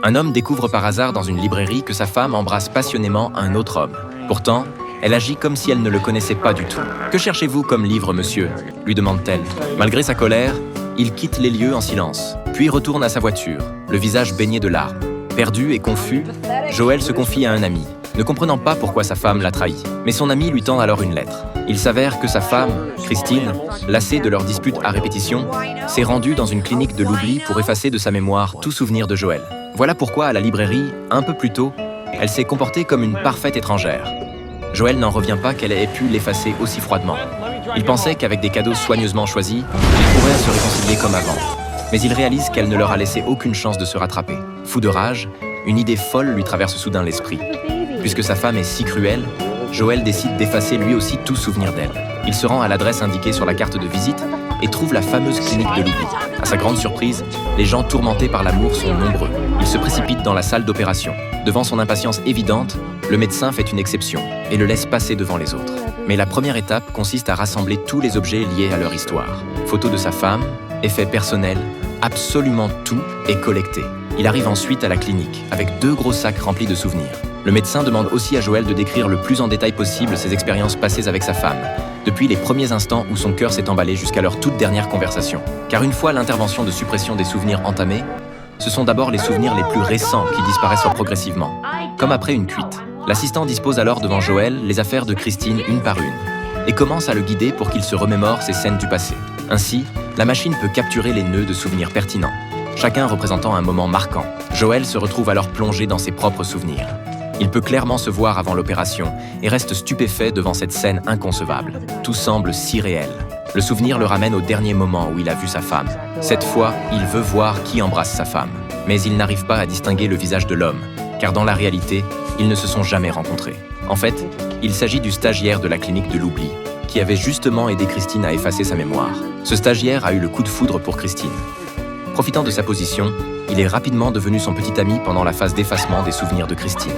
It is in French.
Un homme découvre par hasard dans une librairie que sa femme embrasse passionnément un autre homme. Pourtant, elle agit comme si elle ne le connaissait pas du tout. « Que cherchez-vous comme livre, monsieur ?» lui demande-t-elle. Malgré sa colère, il quitte les lieux en silence, puis retourne à sa voiture, le visage baigné de larmes. Perdu et confus, Joël se confie à un ami, ne comprenant pas pourquoi sa femme l'a trahi. Mais son ami lui tend alors une lettre. Il s'avère que sa femme, Christine, lassée de leurs disputes à répétition, s'est rendue dans une clinique de l'oubli pour effacer de sa mémoire tout souvenir de Joël. Voilà pourquoi, à la librairie, un peu plus tôt, elle s'est comportée comme une parfaite étrangère. Joël n'en revient pas qu'elle ait pu l'effacer aussi froidement. Il pensait qu'avec des cadeaux soigneusement choisis, ils pourraient se réconcilier comme avant. Mais il réalise qu'elle ne leur a laissé aucune chance de se rattraper. Fou de rage, une idée folle lui traverse soudain l'esprit. Puisque sa femme est si cruelle, Joël décide d'effacer lui aussi tout souvenir d'elle. Il se rend à l'adresse indiquée sur la carte de visite et trouve la fameuse clinique de l'oubli. À sa grande surprise, les gens tourmentés par l'amour sont nombreux. Il se précipite dans la salle d'opération. Devant son impatience évidente, le médecin fait une exception et le laisse passer devant les autres. Mais la première étape consiste à rassembler tous les objets liés à leur histoire. Photos de sa femme, effets personnels, absolument tout est collecté. Il arrive ensuite à la clinique, avec 2 gros sacs remplis de souvenirs. Le médecin demande aussi à Joël de décrire le plus en détail possible ses expériences passées avec sa femme, depuis les premiers instants où son cœur s'est emballé jusqu'à leur toute dernière conversation. Car une fois l'intervention de suppression des souvenirs entamée, ce sont d'abord les souvenirs les plus récents qui disparaissent progressivement, comme après une cuite. L'assistant dispose alors devant Joël les affaires de Christine une par une, et commence à le guider pour qu'il se remémore ces scènes du passé. Ainsi, la machine peut capturer les nœuds de souvenirs pertinents, chacun représentant un moment marquant. Joël se retrouve alors plongé dans ses propres souvenirs. Il peut clairement se voir avant l'opération et reste stupéfait devant cette scène inconcevable. Tout semble si réel. Le souvenir le ramène au dernier moment où il a vu sa femme. Cette fois, il veut voir qui embrasse sa femme. Mais il n'arrive pas à distinguer le visage de l'homme, car dans la réalité, ils ne se sont jamais rencontrés. En fait, il s'agit du stagiaire de la clinique de l'oubli, qui avait justement aidé Christine à effacer sa mémoire. Ce stagiaire a eu le coup de foudre pour Christine. Profitant de sa position, il est rapidement devenu son petit ami pendant la phase d'effacement des souvenirs de Christine.